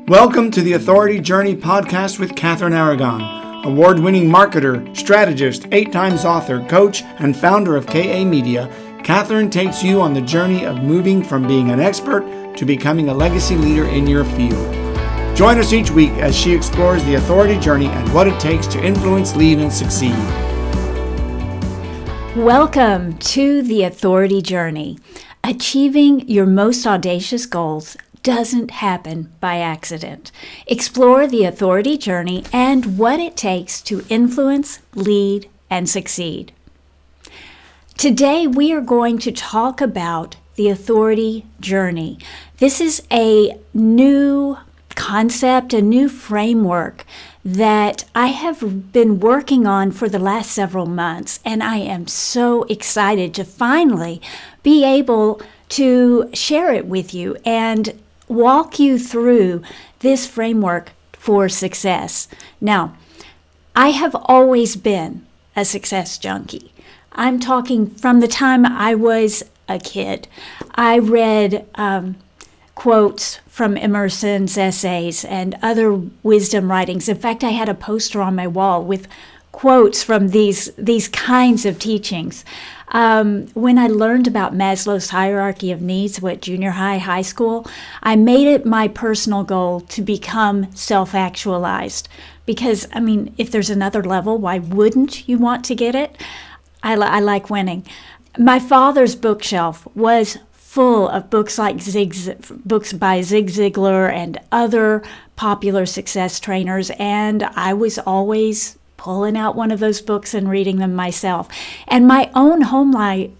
Welcome to the Authority Journey podcast with Catherine Aragon, award-winning marketer, strategist, 8-times author, coach, and founder of KA Media. Catherine takes you on the journey of moving from being an expert to becoming a legacy leader in your field. Join us each week as she explores the authority journey and what it takes to influence, lead, and succeed. Welcome to the Authority Journey. Achieving your most audacious goals doesn't happen by accident. Explore the authority journey and what it takes to influence, lead, and succeed. Today, we are going to talk about the authority journey. This is a new concept, a new framework that I have been working on for the last several months, and I am so excited to finally be able to share it with you and walk you through this framework for success. Now, I have always been a success junkie. I'm talking from the time I was a kid. I read quotes from Emerson's essays and other wisdom writings. In fact, I had a poster on my wall with quotes from these kinds of teachings. When I learned about Maslow's hierarchy of needs, junior high school, I made it my personal goal to become self-actualized. Because, if there's another level, why wouldn't you want to get it? I like winning. My father's bookshelf was full of books like books by Zig Ziglar and other popular success trainers, and I was always pulling out one of those books and reading them myself. And my own home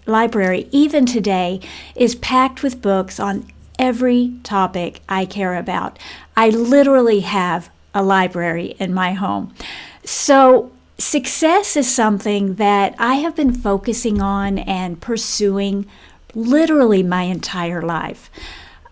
library, even today, is packed with books on every topic I care about. I literally have a library in my home. So success is something that I have been focusing on and pursuing literally my entire life.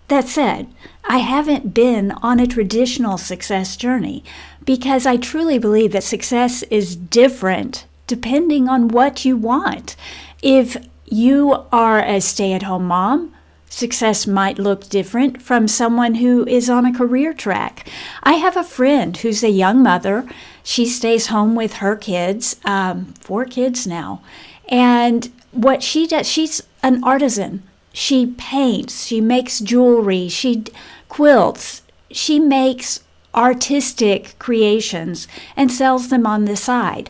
That said, I haven't been on a traditional success journey because I truly believe that success is different depending on what you want. If you are a stay-at-home mom, success might look different from someone who is on a career track. I have a friend who's a young mother. She stays home with her kids, 4 kids now. And what she does, she's an artisan. She paints, she makes jewelry, she quilts, she makes artistic creations and sells them on the side.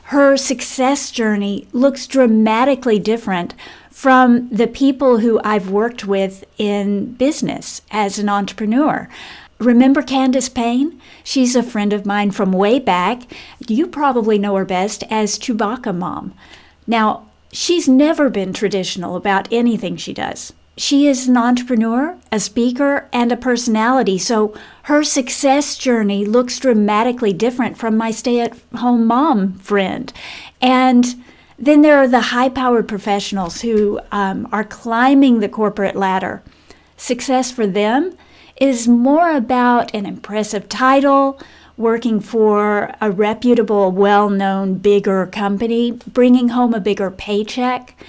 Her success journey looks dramatically different from the people who I've worked with in business as an entrepreneur. Remember Candace Payne? She's a friend of mine from way back. You probably know her best as Chewbacca Mom. Now, she's never been traditional about anything she does. She is an entrepreneur, a speaker, and a personality, so her success journey looks dramatically different from my stay-at-home mom friend. And then there are the high-powered professionals who are climbing the corporate ladder. Success for them is more about an impressive title, working for a reputable, well-known, bigger company, bringing home a bigger paycheck.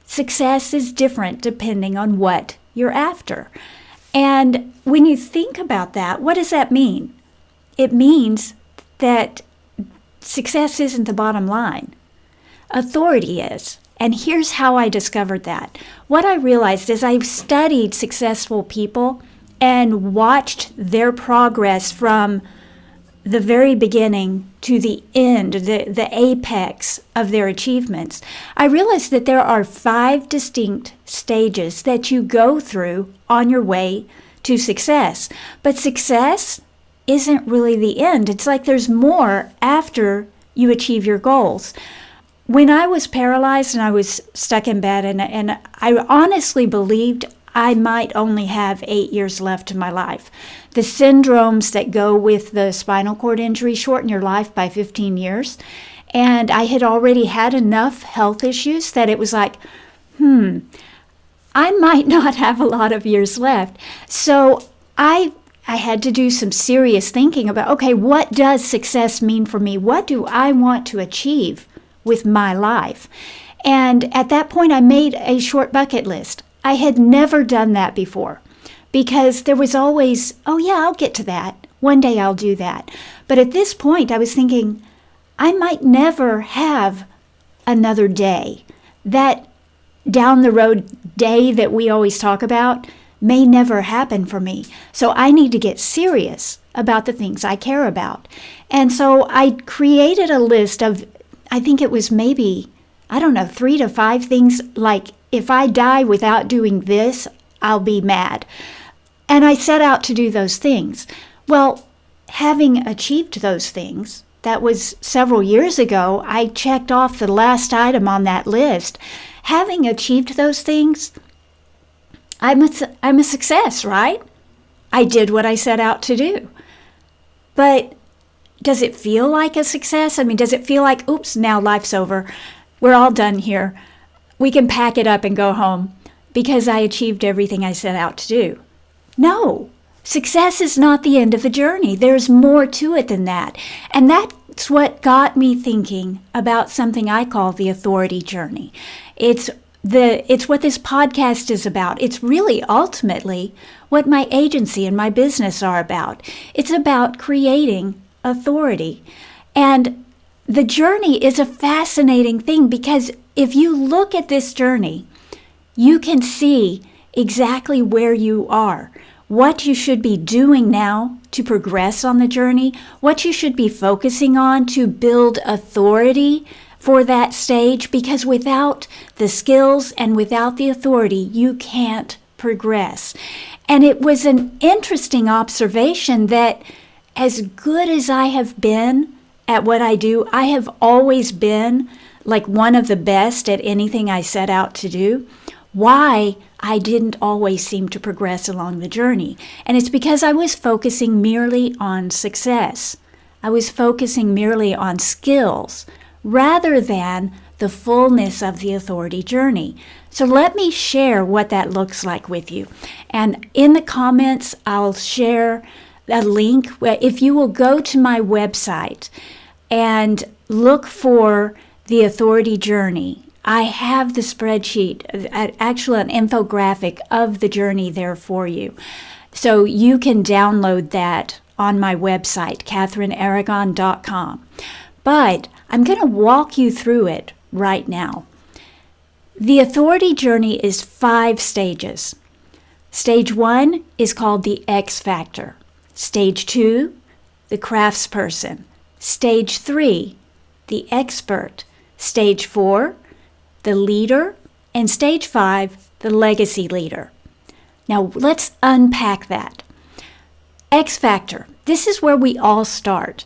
Success is different depending on what you're after. And when you think about that, what does that mean? It means that success isn't the bottom line. Authority is. And here's how I discovered that. What I realized is I've studied successful people and watched their progress from the very beginning to the end, the apex of their achievements. I realized that there are 5 distinct stages that you go through on your way to success. But success isn't really the end. It's like there's more after you achieve your goals. When I was paralyzed and I was stuck in bed, and I honestly believed I might only have 8 years left in my life. The syndromes that go with the spinal cord injury shorten your life by 15 years. And I had already had enough health issues that it was like, I might not have a lot of years left. So I had to do some serious thinking about, okay, what does success mean for me? What do I want to achieve with my life? And at that point, I made a short bucket list. I had never done that before. because there was always, oh yeah, I'll get to that. One day I'll do that. But at this point, I was thinking, I might never have another day. That down the road day that we always talk about may never happen for me. So I need to get serious about the things I care about. And so I created a list of, I think it was maybe, 3 to 5 things, like if I die without doing this, I'll be mad. And I set out to do those things. Well, having achieved those things, that was several years ago, I checked off the last item on that list. Having achieved those things, I'm a success, right? I did what I set out to do. But does it feel like a success? I mean, does it feel like, oops, now life's over. We're all done here. We can pack it up and go home because I achieved everything I set out to do. No, success is not the end of the journey. There's more to it than that. And that's what got me thinking about something I call the authority journey. It's what this podcast is about. It's really ultimately what my agency and my business are about. It's about creating authority. And the journey is a fascinating thing because if you look at this journey, you can see exactly where you are, what you should be doing now to progress on the journey, what you should be focusing on to build authority for that stage, because without the skills and without the authority, you can't progress. And it was an interesting observation that as good as I have been at what I do, I have always been like one of the best at anything I set out to do. Why I didn't always seem to progress along the journey. And it's because I was focusing merely on success. I was focusing merely on skills rather than the fullness of the authority journey. So let me share what that looks like with you. And in the comments, I'll share a link where if you will go to my website and look for the authority journey, I have the spreadsheet, actually an infographic of the journey there for you. So you can download that on my website, CatherineAragon.com. But I'm going to walk you through it right now. The authority journey is 5 stages. Stage 1 is called the X Factor. Stage 2, the Craftsperson. Stage 3, the Expert. Stage 4, the Leader. And Stage 5, the Legacy Leader. Now let's unpack that. X Factor. This is where we all start.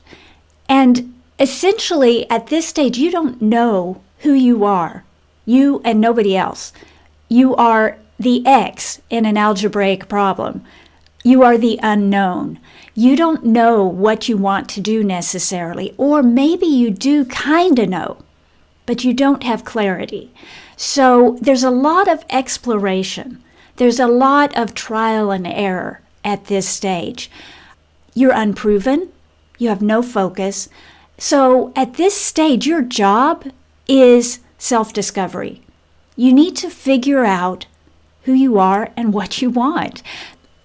And essentially, at this stage, you don't know who you are. You and nobody else. You are the X in an algebraic problem. You are the unknown. You don't know what you want to do necessarily, or maybe you do kind of know, but you don't have clarity. So there's a lot of exploration. There's a lot of trial and error at this stage. You're unproven. You have no focus. So at this stage, your job is self-discovery. You need to figure out who you are and what you want.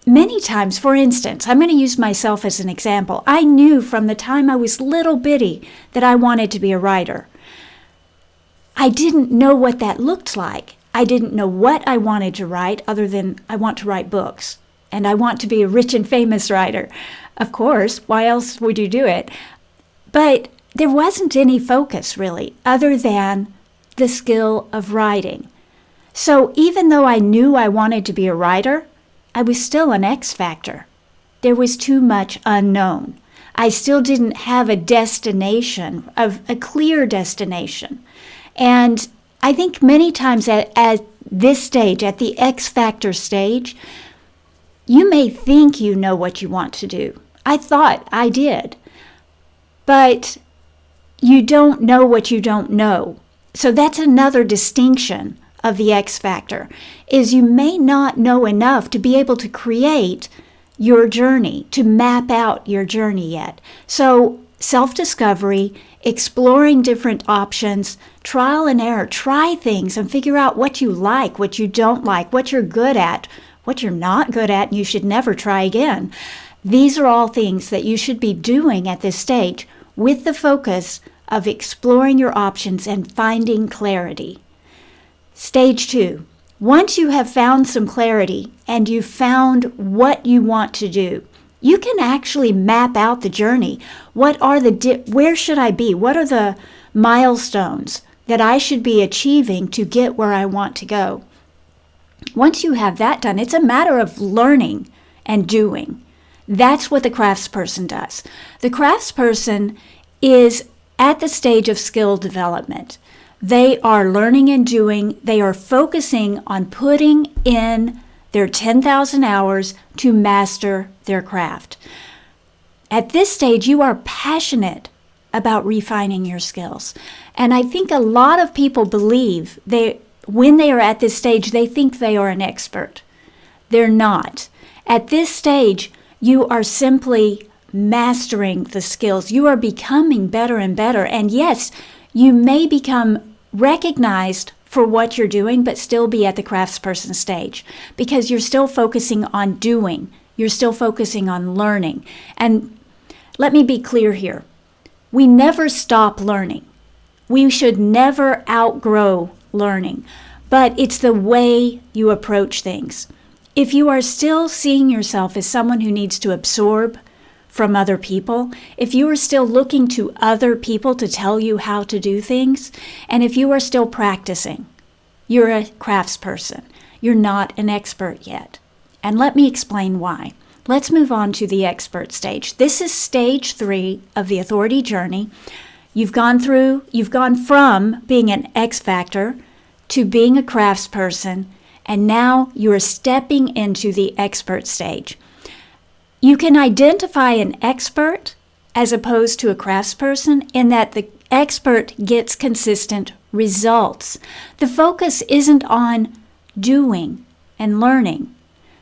Many times, for instance, I'm going to use myself as an example. I knew from the time I was little bitty that I wanted to be a writer. I didn't know what that looked like. I didn't know what I wanted to write other than I want to write books and I want to be a rich and famous writer. Of course, why else would you do it? But there wasn't any focus really other than the skill of writing. So even though I knew I wanted to be a writer, I was still an X factor. There was too much unknown. I still didn't have a destination, a clear destination. And I think many times at this stage, at the X factor stage, you may think you know what you want to do. I thought I did. But you don't know what you don't know. So that's another distinction of the X factor, is you may not know enough to be able to create your journey, to map out your journey yet. So self-discovery, exploring different options, trial and error, try things and figure out what you like, what you don't like, what you're good at, what you're not good at and you should never try again. These are all things that you should be doing at this stage with the focus of exploring your options and finding clarity. Stage 2. Once you have found some clarity and you've found what you want to do, you can actually map out the journey. Where should I be? What are the milestones that I should be achieving to get where I want to go? Once you have that done, it's a matter of learning and doing. That's what the craftsperson does. The craftsperson is at the stage of skill development. They are learning and doing. They are focusing on putting in their 10,000 hours to master their craft. At this stage, you are passionate about refining your skills. And I think a lot of people believe when they are at this stage, they think they are an expert. They're not. At this stage, you are simply mastering the skills. You are becoming better and better. And yes, you may become recognized for what you're doing, but still be at the craftsperson stage because you're still focusing on doing. You're still focusing on learning. And let me be clear here. We never stop learning. We should never outgrow learning, but it's the way you approach things. If you are still seeing yourself as someone who needs to absorb from other people, if you are still looking to other people to tell you how to do things, and if you are still practicing, you're a craftsperson. You're not an expert yet. And let me explain why. Let's move on to the expert stage. This is stage 3 of the authority journey. You've gone from being an X factor to being a craftsperson, and now you are stepping into the expert stage. You can identify an expert as opposed to a craftsperson in that the expert gets consistent results. The focus isn't on doing and learning.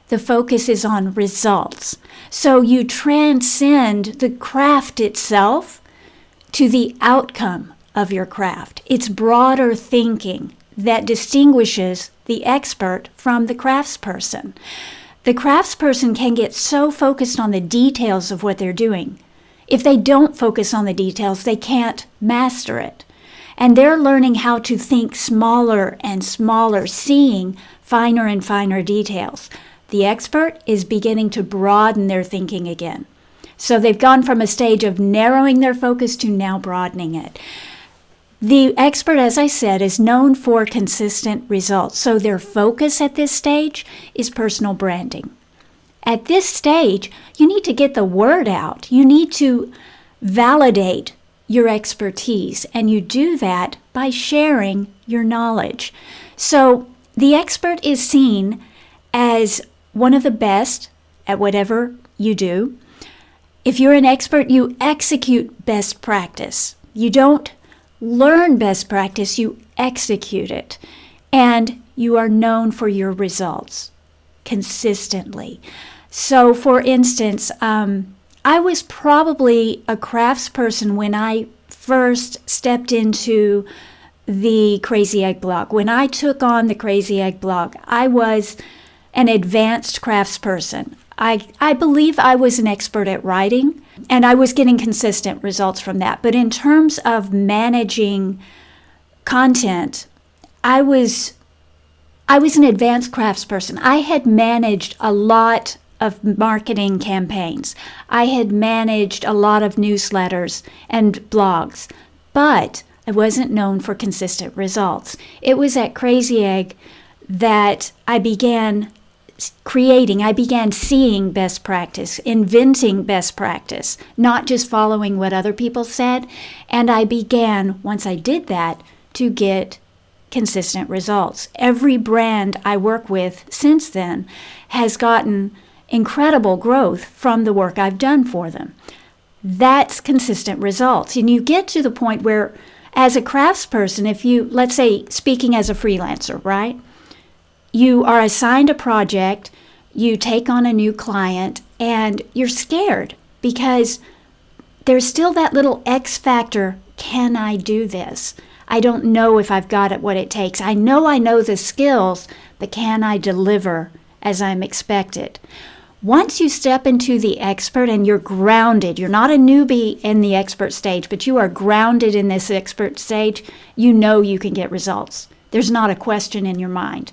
The focus is on results. So you transcend the craft itself to the outcome of your craft. It's broader thinking that distinguishes the expert from the craftsperson. The craftsperson can get so focused on the details of what they're doing. If they don't focus on the details, they can't master it. And they're learning how to think smaller and smaller, seeing finer and finer details. The expert is beginning to broaden their thinking again. So they've gone from a stage of narrowing their focus to now broadening it. The expert, as I said, is known for consistent results. So their focus at this stage is personal branding. At this stage, you need to get the word out. You need to validate your expertise, and you do that by sharing your knowledge. So the expert is seen as one of the best at whatever you do. If you're an expert, you execute best practice. You don't learn best practice, you execute it. And you are known for your results consistently. So, for instance, I was probably a craftsperson when I first stepped into the Crazy Egg blog. When I took on the Crazy Egg blog, I was an advanced craftsperson. I believe I was an expert at writing, and I was getting consistent results from that. But in terms of managing content, I was an advanced craftsperson. I had managed a lot of marketing campaigns. I had managed a lot of newsletters and blogs, but I wasn't known for consistent results. It was at Crazy Egg that I began seeing best practice, inventing best practice, not just following what other people said. And I began, once I did that, to get consistent results. Every brand I work with since then has gotten incredible growth from the work I've done for them. That's consistent results. And you get to the point where, as a craftsperson, if you, let's say, speaking as a freelancer, right? You are assigned a project, you take on a new client, and you're scared because there's still that little X factor. Can I do this? I don't know if I've got it what it takes. I know the skills, but can I deliver as I'm expected. Once you step into the expert and you're grounded, you're not a newbie in the expert stage, but you are grounded in this expert stage, you know you can get results. There's not a question in your mind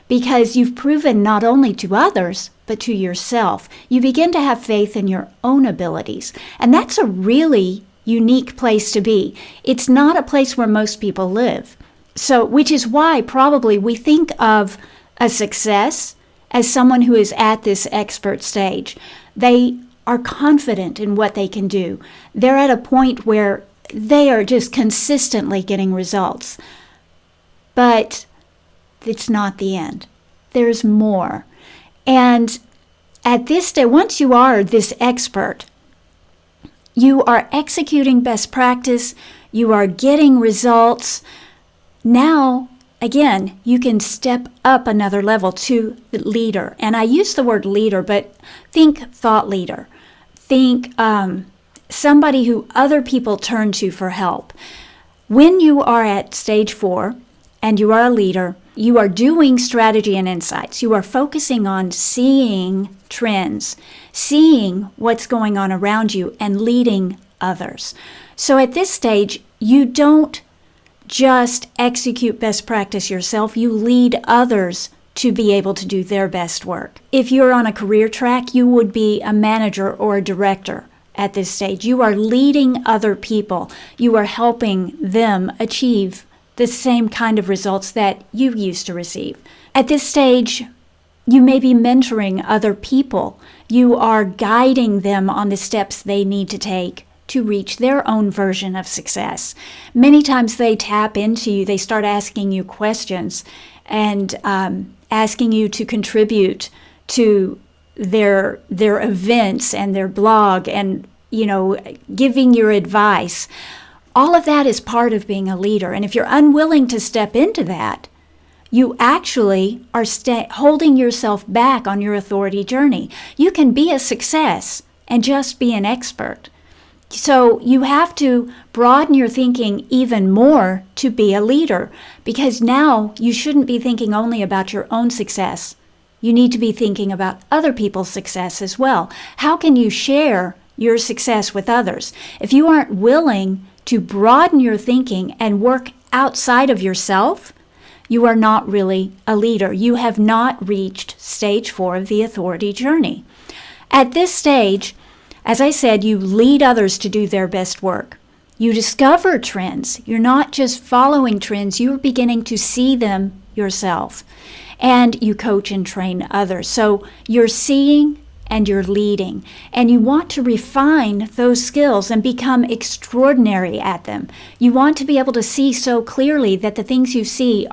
because you've proven not only to others, but to yourself. You begin to have faith in your own abilities. And that's a really unique place to be. It's not a place where most people live. So, which is why probably we think of a success as someone who is at this expert stage. They are confident in what they can do. They're at a point where they are just consistently getting results. But it's not the end. There's more. And at this day, once you are this expert, you are executing best practice, you are getting results. Now, again, you can step up another level to the leader. And I use the word leader, but think thought leader. Think somebody who other people turn to for help. When you are at stage 4 and you are a leader, you are doing strategy and insights. You are focusing on seeing trends, seeing what's going on around you, and leading others. So at this stage, you don't just execute best practice yourself, you lead others to be able to do their best work. If you're on a career track, you would be a manager or a director at this stage. You are leading other people. You are helping them achieve the same kind of results that you used to receive. At this stage, you may be mentoring other people. You are guiding them on the steps they need to take to reach their own version of success. Many times they tap into you, they start asking you questions and asking you to contribute to their events and their blog and, giving your advice. All of that is part of being a leader. And if you're unwilling to step into that, you actually are holding yourself back on your authority journey. You can be a success and just be an expert. So you have to broaden your thinking even more to be a leader, because now you shouldn't be thinking only about your own success. You need to be thinking about other people's success as well. How can you share your success with others? If you aren't willing to broaden your thinking and work outside of yourself, you are not really a leader. You have not reached stage 4 of the authority journey. At this stage, as I said, you lead others to do their best work. You discover trends. You're not just following trends, you're beginning to see them yourself. And you coach and train others. So you're seeing and you're leading. And you want to refine those skills and become extraordinary at them. You want to be able to see so clearly that the things you see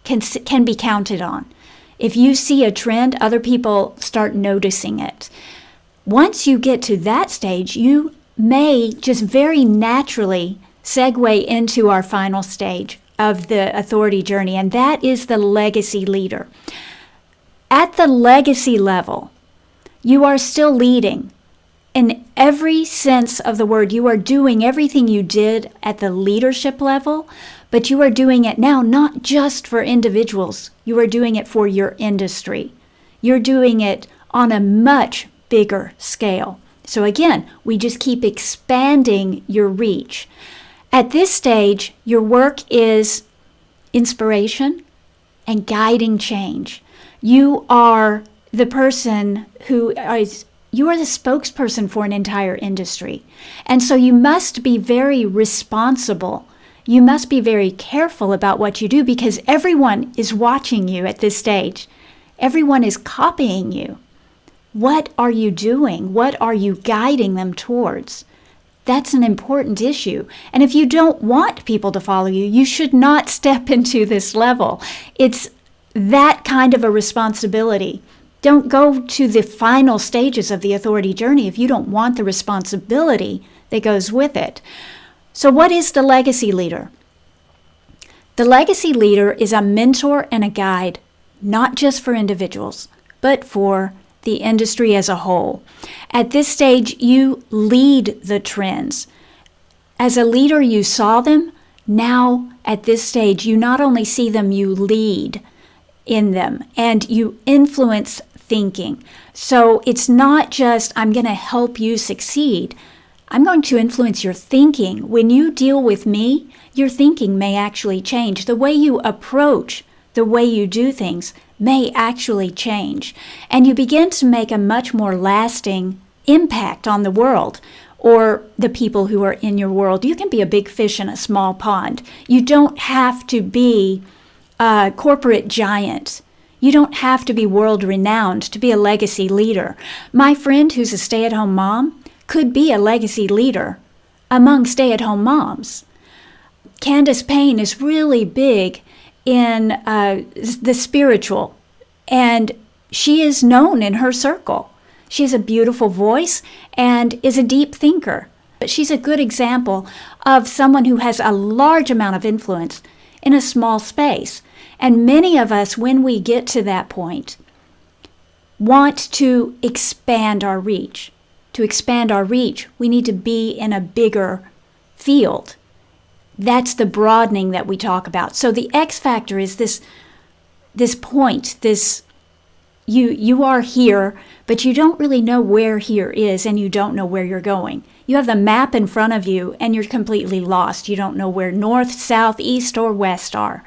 can be counted on. If you see a trend, other people start noticing it. Once you get to that stage, you may just very naturally segue into our final stage of the authority journey, and that is the legacy leader. At the legacy level, you are still leading. In every sense of the word, you are doing everything you did at the leadership level, but you are doing it now not just for individuals. You are doing it for your industry. You're doing it on a much bigger scale. So again, we just keep expanding your reach. At this stage, your work is inspiration and guiding change. You are the person you are the spokesperson for an entire industry. And so you must be very responsible. You must be very careful about what you do, because everyone is watching you at this stage. Everyone is copying you. What are you doing? What are you guiding them towards? That's an important issue. And if you don't want people to follow you, you should not step into this level. It's that kind of a responsibility. Don't go to the final stages of the authority journey if you don't want the responsibility that goes with it. So what is the legacy leader? The legacy leader is a mentor and a guide, not just for individuals, but for the industry as a whole. At this stage, you lead the trends. As a leader, you saw them. Now, at this stage, you not only see them, you lead in them, and you influence thinking. So it's not just, I'm going to help you succeed. I'm going to influence your thinking. When you deal with me, your thinking may actually change. The way you approach, the way you do things may actually change. And you begin to make a much more lasting impact on the world or the people who are in your world. You can be a big fish in a small pond. You don't have to be a corporate giant. You don't have to be world renowned to be a legacy leader. My friend who's a stay-at-home mom could be a legacy leader among stay-at-home moms. Candace Payne is really big in the spiritual, and she is known in her circle. She has a beautiful voice and is a deep thinker. But she's a good example of someone who has a large amount of influence in a small space. And many of us, when we get to that point, want to expand our reach. To expand our reach, we need to be in a bigger field. That's the broadening that we talk about. So the X factor is this point, you are here, but you don't really know where here is, and you don't know where you're going. You have the map in front of you, and you're completely lost. You don't know where north, south, east, or west are.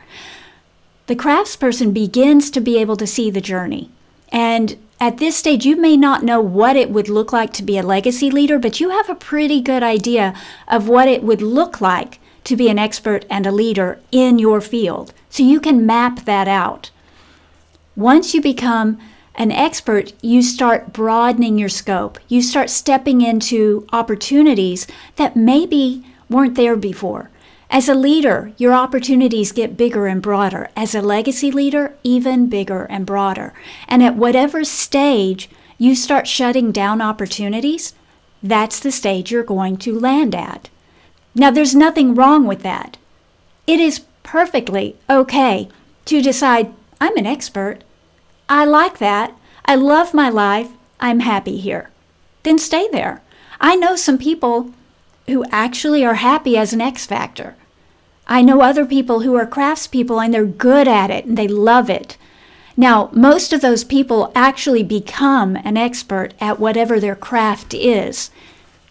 The craftsperson begins to be able to see the journey. And at this stage, you may not know what it would look like to be a legacy leader, but you have a pretty good idea of what it would look like to be an expert and a leader in your field. So you can map that out. Once you become an expert, you start broadening your scope. You start stepping into opportunities that maybe weren't there before. As a leader, your opportunities get bigger and broader. As a legacy leader, even bigger and broader. And at whatever stage you start shutting down opportunities, that's the stage you're going to land at. Now, there's nothing wrong with that. It is perfectly okay to decide, I'm an expert. I like that. I love my life. I'm happy here. Then stay there. I know some people who actually are happy as an X factor. I know other people who are craftspeople and they're good at it and they love it. Now, most of those people actually become an expert at whatever their craft is.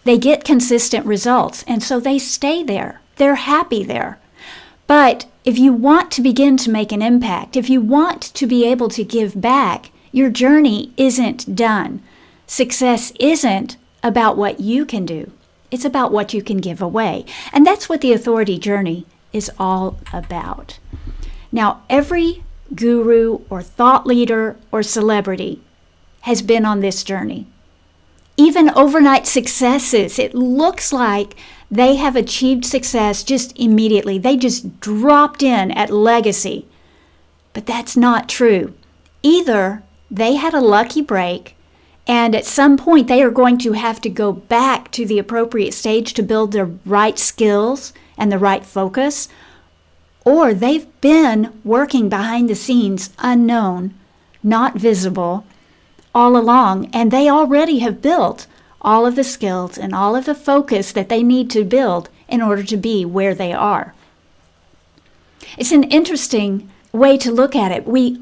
They get consistent results, and so they stay there. They're happy there. But if you want to begin to make an impact, if you want to be able to give back, your journey isn't done. Success isn't about what you can do. It's about what you can give away. And that's what the authority journey is all about. Now, every guru or thought leader or celebrity has been on this journey. Even overnight successes, it looks like they have achieved success just immediately. They just dropped in at legacy. But that's not true. Either they had a lucky break, and at some point they are going to have to go back to the appropriate stage to build the right skills and the right focus, or they've been working behind the scenes unknown, not visible, all along, and they already have built all of the skills and all of the focus that they need to build in order to be where they are. It's an interesting way to look at it. We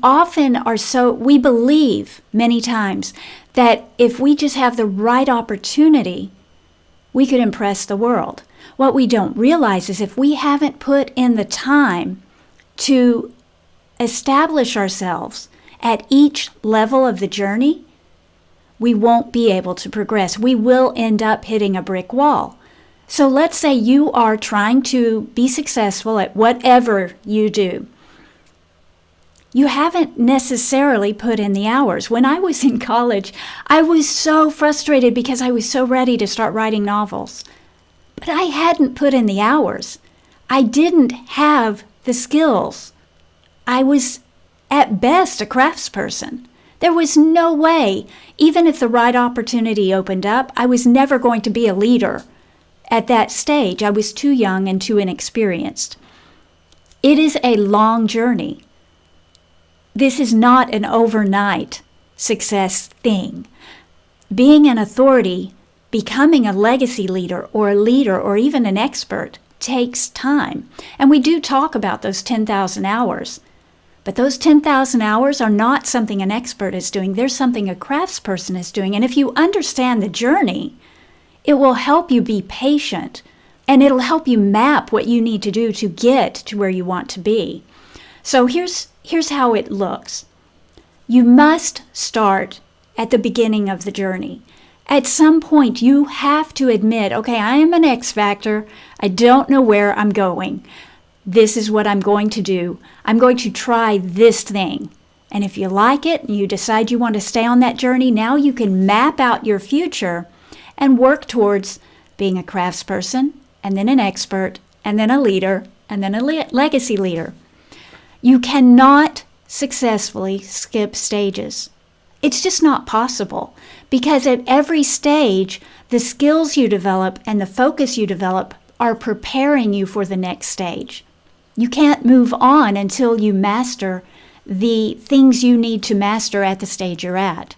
believe many times that if we just have the right opportunity, we could impress the world. What we don't realize is if we haven't put in the time to establish ourselves at each level of the journey, we won't be able to progress. We will end up hitting a brick wall. So let's say you are trying to be successful at whatever you do. You haven't necessarily put in the hours. When I was in college, I was so frustrated because I was so ready to start writing novels. But I hadn't put in the hours. I didn't have the skills. I was at best a craftsperson. There was no way, even if the right opportunity opened up, I was never going to be a leader. At that stage, I was too young and too inexperienced. It is a long journey. This is not an overnight success thing. Being an authority, becoming a legacy leader or even an expert takes time. And we do talk about those 10,000 hours. But those 10,000 hours are not something an expert is doing. They're something a craftsperson is doing. And if you understand the journey, it will help you be patient, and it'll help you map what you need to do to get to where you want to be. So here's how it looks. You must start at the beginning of the journey. At some point, you have to admit, okay, I am an X factor. I don't know where I'm going. This is what I'm going to do. I'm going to try this thing. And if you like it and you decide you want to stay on that journey, now you can map out your future and work towards being a craftsperson, and then an expert, and then a leader, and then a legacy leader. You cannot successfully skip stages. It's just not possible, because at every stage, the skills you develop and the focus you develop are preparing you for the next stage. You can't move on until you master the things you need to master at the stage you're at.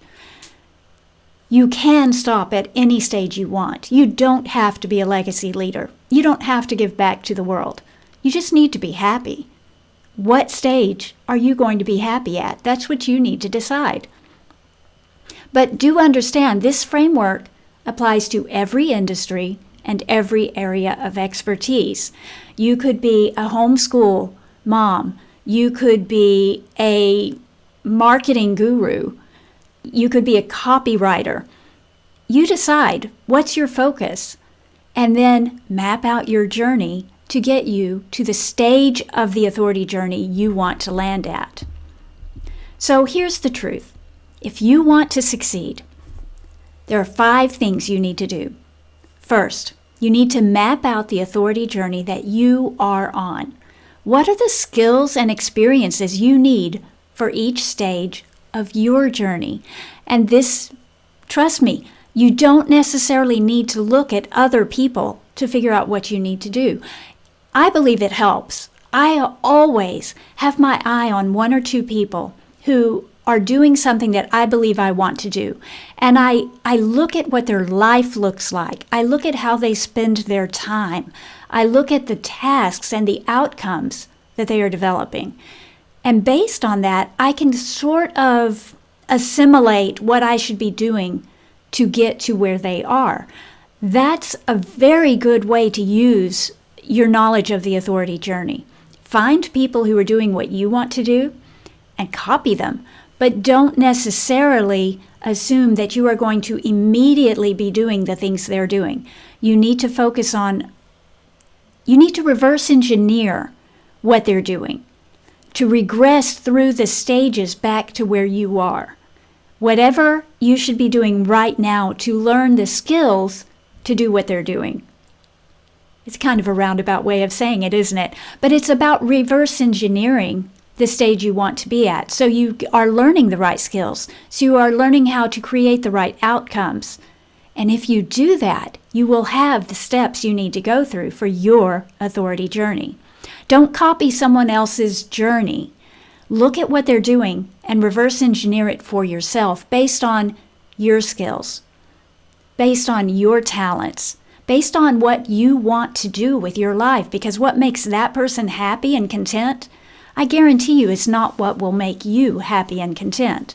You can stop at any stage you want. You don't have to be a legacy leader. You don't have to give back to the world. You just need to be happy. What stage are you going to be happy at? That's what you need to decide. But do understand, this framework applies to every industry and every area of expertise. You could be a homeschool mom. You could be a marketing guru. You could be a copywriter. You decide what's your focus, and then map out your journey to get you to the stage of the authority journey you want to land at. So here's the truth. If you want to succeed, there are 5 things you need to do. First, you need to map out the authority journey that you are on. What are the skills and experiences you need for each stage of your journey? And this, trust me, you don't necessarily need to look at other people to figure out what you need to do. I believe it helps. I always have my eye on 1 or 2 people who are doing something that I believe I want to do. And I look at what their life looks like. I look at how they spend their time. I look at the tasks and the outcomes that they are developing. And based on that, I can sort of assimilate what I should be doing to get to where they are. That's a very good way to use your knowledge of the authority journey. Find people who are doing what you want to do and copy them, but don't necessarily assume that you are going to immediately be doing the things they're doing. You need to reverse engineer what they're doing, to regress through the stages back to where you are. Whatever you should be doing right now to learn the skills to do what they're doing. It's kind of a roundabout way of saying it, isn't it? But it's about reverse engineering the stage you want to be at. So you are learning the right skills. So you are learning how to create the right outcomes. And if you do that, you will have the steps you need to go through for your authority journey. Don't copy someone else's journey. Look at what they're doing and reverse engineer it for yourself based on your skills, based on your talents, based on what you want to do with your life. Because what makes that person happy and content, I guarantee you, is not what will make you happy and content.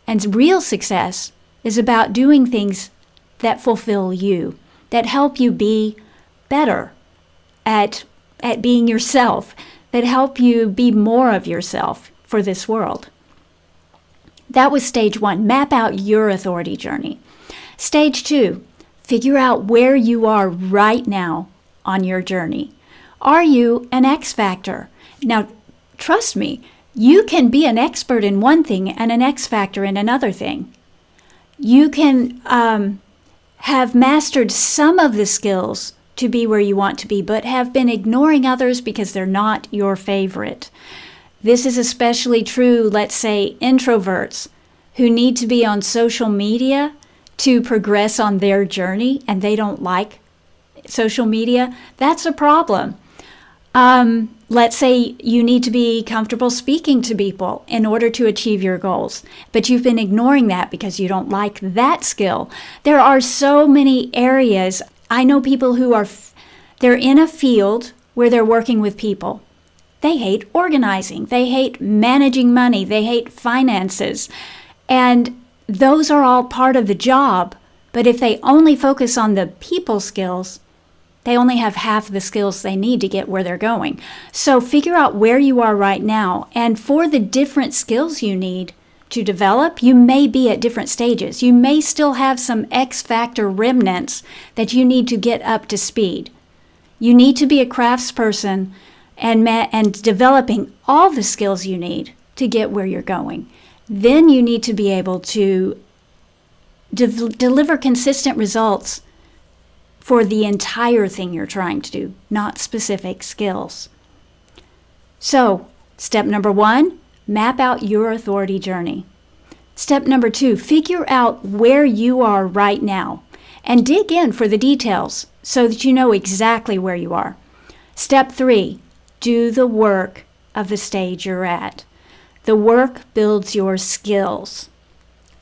And real success is about doing things that fulfill you, that help you be better at being yourself, that help you be more of yourself for this world. That was stage 1. Map out your authority journey. Stage 2, figure out where you are right now on your journey. Are you an X factor? Now, trust me, you can be an expert in one thing and an X factor in another thing. You can have mastered some of the skills to be where you want to be, but have been ignoring others because they're not your favorite. This is especially true, let's say, introverts who need to be on social media to progress on their journey, and they don't like social media. That's a problem. Let's say you need to be comfortable speaking to people in order to achieve your goals, but you've been ignoring that because you don't like that skill. There are so many areas. I know people who they're in a field where they're working with people, They hate organizing. They hate managing money. They hate finances. And those are all part of the job. But if they only focus on the people skills, they only have half the skills they need to get where they're going. So figure out where you are right now. And for the different skills you need to develop, you may be at different stages. You may still have some X factor remnants that you need to get up to speed. You need to be a craftsperson and developing all the skills you need to get where you're going. Then you need to be able to deliver consistent results for the entire thing you're trying to do, not specific skills. So, step number 1, map out your authority journey. Step number 2, figure out where you are right now and dig in for the details so that you know exactly where you are. Step 3, do the work of the stage you're at. The work builds your skills.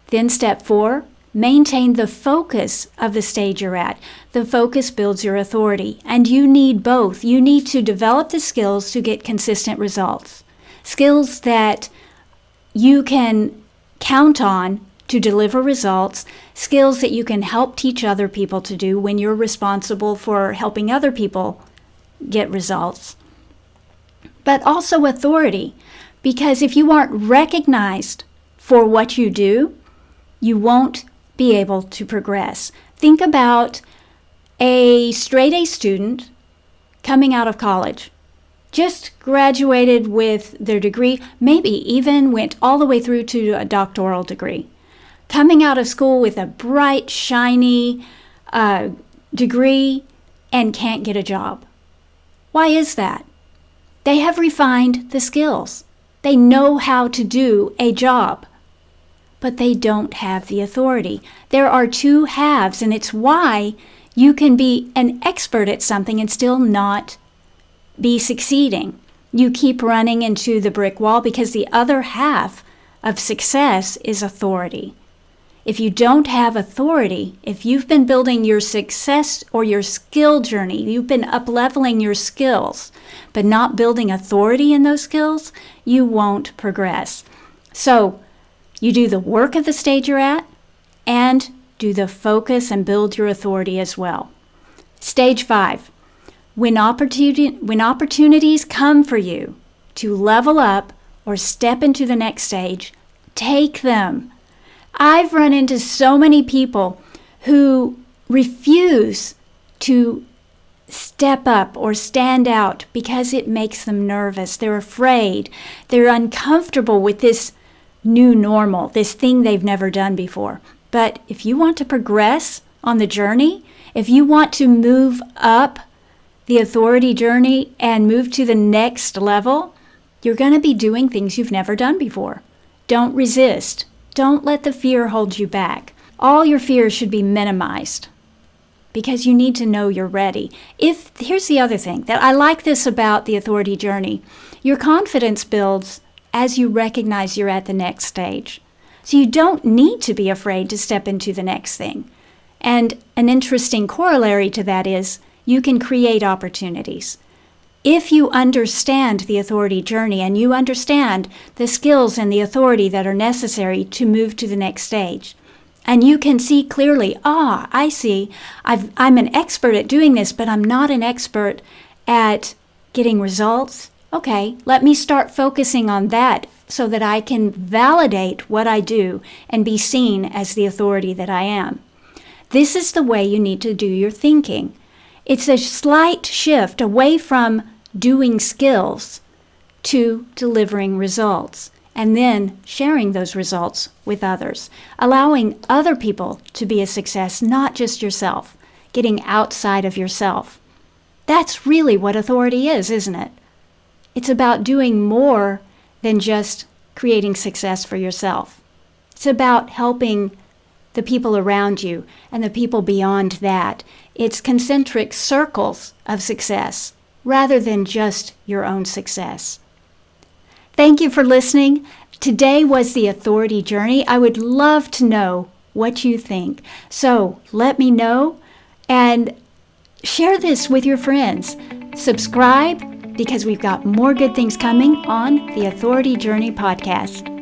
Then step 4, maintain the focus of the stage you're at. The focus builds your authority, and you need both. You need to develop the skills to get consistent results. Skills that you can count on to deliver results, skills that you can help teach other people to do when you're responsible for helping other people get results. But also authority, because if you aren't recognized for what you do, you won't be able to progress. Think about a straight A student coming out of college, just graduated with their degree, maybe even went all the way through to a doctoral degree, coming out of school with a bright, shiny degree and can't get a job. Why is that? They have refined the skills. They know how to do a job, but they don't have the authority. There are two halves, and it's why you can be an expert at something and still not be succeeding. You keep running into the brick wall because the other half of success is authority. If you don't have authority, if you've been building your success or your skill journey, you've been up-leveling your skills, but not building authority in those skills, you won't progress. So you do the work of the stage you're at and do the focus and build your authority as well. Stage 5, when opportunities come for you to level up or step into the next stage, take them. I've run into so many people who refuse to step up or stand out because it makes them nervous. They're afraid. They're uncomfortable with this new normal, this thing they've never done before. But if you want to progress on the journey, if you want to move up the authority journey and move to the next level, you're going to be doing things you've never done before. Don't resist. Don't let the fear hold you back. All your fears should be minimized because you need to know you're ready. Here's the other thing that I like this about the authority journey. Your confidence builds as you recognize you're at the next stage. So you don't need to be afraid to step into the next thing. And an interesting corollary to that is you can create opportunities. If you understand the authority journey and you understand the skills and the authority that are necessary to move to the next stage, and you can see clearly, I see, I'm an expert at doing this, but I'm not an expert at getting results. Okay, let me start focusing on that so that I can validate what I do and be seen as the authority that I am. This is the way you need to do your thinking. It's a slight shift away from doing skills to delivering results and then sharing those results with others, allowing other people to be a success, not just yourself, getting outside of yourself. That's really what authority is, isn't it? It's about doing more than just creating success for yourself. It's about helping the people around you and the people beyond that. It's concentric circles of success rather than just your own success. Thank you for listening. Today was the authority journey. I would love to know what you think. So let me know and share this with your friends. Subscribe, because we've got more good things coming on the Authority Journey podcast.